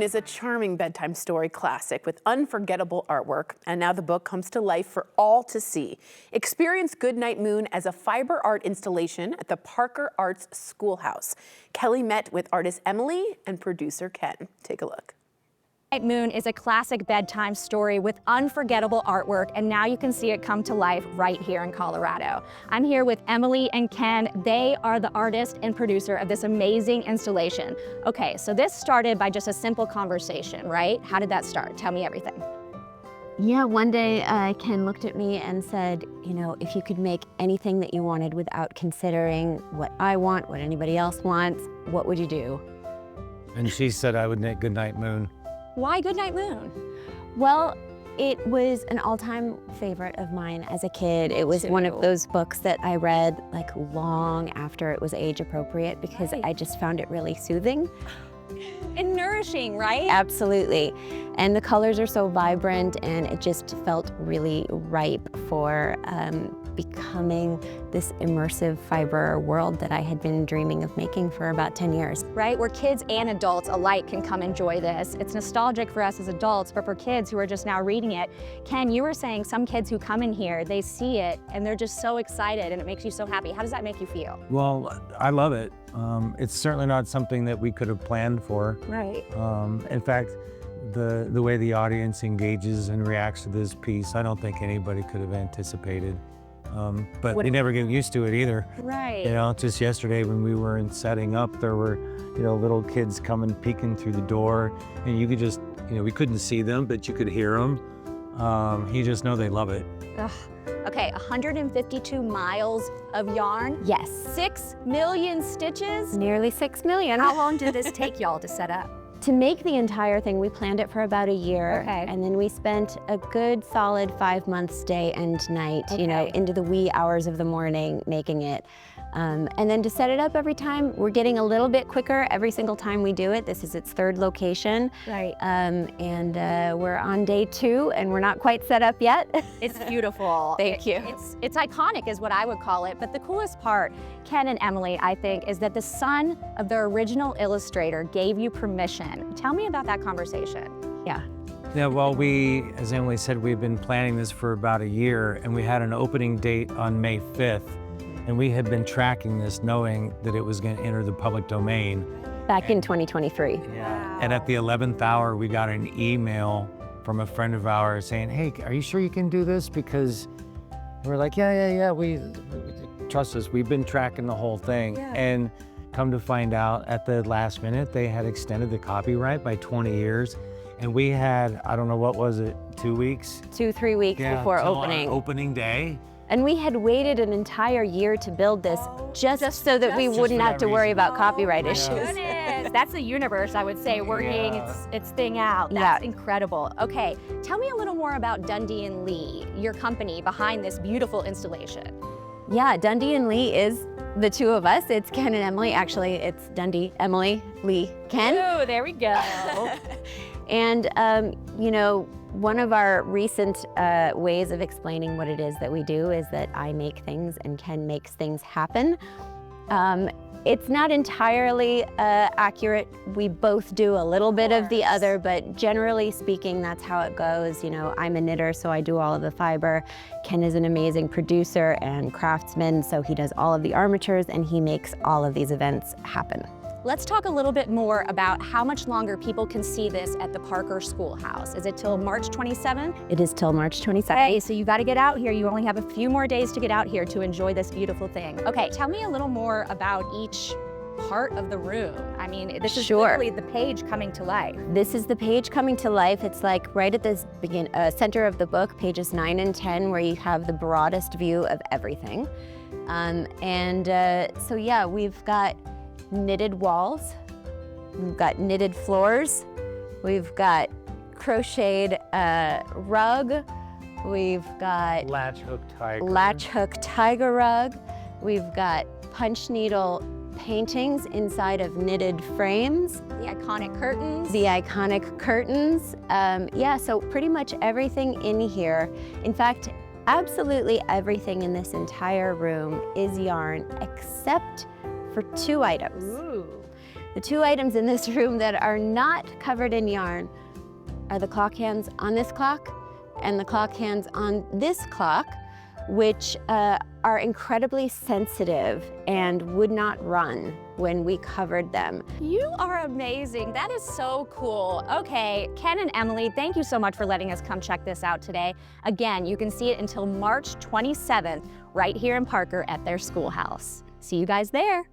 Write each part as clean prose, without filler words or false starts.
Moon is a charming bedtime story classic with unforgettable artwork, and now the book comes to life for all to see. Experience Goodnight Moon as a fiber art installation at the Parker Arts Schoolhouse. Kelly met with artist Emily and producer Ken. Take a look. Goodnight Moon is a classic bedtime story with unforgettable artwork, and now you can see it come to life right here in Colorado. I'm here with Emily and Ken. They are the artist and producer of this amazing installation. Okay, so this started by just a simple conversation, right? How did that start? Tell me everything. Yeah, one day Ken looked at me and said, you know, if you could make anything that you wanted without considering what I want, what anybody else wants, what would you do? And she said I would make Goodnight Moon. Why Goodnight Moon? Well, it was an all-time favorite of mine as a kid. It was one of those books that I read like long after it was age appropriate because I just found it really soothing. And nourishing, right? Absolutely. And the colors are so vibrant, and it just felt really ripe for becoming this immersive fiber world that I had been dreaming of making for about 10 years. Right, where kids and adults alike can come enjoy this. It's nostalgic for us as adults, but for kids who are just now reading it. Ken, you were saying some kids who come in here, they see it and they're just so excited and it makes you so happy. How does that make you feel? Well, I love it. It's certainly not something that we could have planned for. Right. In fact, the way the audience engages and reacts to this piece, I don't think anybody could have anticipated. But they never get used to it either. Right. You know, just yesterday when we were setting up, there were, you know, little kids coming, peeking through the door, and you could just, you know, we couldn't see them, but you could hear them. You just know they love it. Ugh. Okay, 152 miles of yarn. Yes. 6 million stitches. Nearly 6 million. How long did this take y'all to set up? To make the entire thing, we planned it for about a year. Okay. And then we spent a good solid 5 months day and night, you know, Okay. into the wee hours of the morning making it. And then to set it up every time, we're getting a little bit quicker every single time we do it. This is its 3rd location. Right. We're on day 2 and we're not quite set up yet. It's beautiful. Thank you. It's iconic is what I would call it, but the coolest part, Ken and Emily, I think, is that the son of the original illustrator gave you permission. Tell me about that conversation. Yeah. Yeah, well, as Emily said, we've been planning this for about a year, and we had an opening date on May 5th, and we had been tracking this knowing that it was going to enter the public domain. Back in 2023. Yeah. And at the 11th hour, we got an email from a friend of ours saying, hey, are you sure you can do this? Because we're like, yeah, we trust us. We've been tracking the whole thing. Yeah. And come to find out at the last minute, they had extended the copyright by 20 years. And we had, I don't know, what was it, 2 weeks? 2-3 weeks before till opening. our opening day. And we had waited an entire year to build this just so that we wouldn't have to worry about copyright issues. Goodness, that's the universe, I would say, working its thing out. That's incredible. Okay, tell me a little more about Dundee and Lee, your company behind this beautiful installation. Yeah, Dundee and Lee is the 2 of us. It's Ken and Emily. Actually, it's Dundee, Emily, Lee, Ken. Oh, there we go. And, you know, one of our recent ways of explaining what it is that we do is that I make things and Ken makes things happen. It's not entirely accurate. We both do a little bit of the other, but generally speaking, that's how it goes. You know, I'm a knitter, so I do all of the fiber. Ken is an amazing producer and craftsman, so he does all of the armatures and he makes all of these events happen. Let's talk a little bit more about how much longer people can see this at the Parker Schoolhouse. Is it till March 27th? It is till March 27th. Okay, so you got to get out here. You only have a few more days to get out here to enjoy this beautiful thing. Okay, tell me a little more about each part of the room. I mean, this is literally the page coming to life. This is the page coming to life. It's like right at the center of the book, pages 9 and 10, where you have the broadest view of everything. So yeah, we've got knitted walls, we've got knitted floors, we've got crocheted rug, we've got Latch hook tiger rug, we've got punch needle paintings inside of knitted frames. The iconic curtains. Yeah, so pretty much everything in here. In fact, absolutely everything in this entire room is yarn except for 2 items. Ooh. The two items in this room that are not covered in yarn are the clock hands on this clock and the clock hands on this clock, which are incredibly sensitive and would not run when we covered them. You are amazing. That is so cool. Okay, Ken and Emily, thank you so much for letting us come check this out today. Again, you can see it until March 27th right here in Parker at their schoolhouse. See you guys there.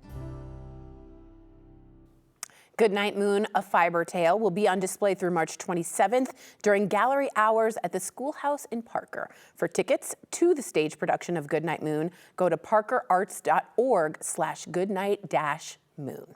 Goodnight Moon, a fiber tale, will be on display through March 27th during gallery hours at the Schoolhouse in Parker. For tickets to the stage production of Goodnight Moon, go to parkerarts.org/goodnight-moon.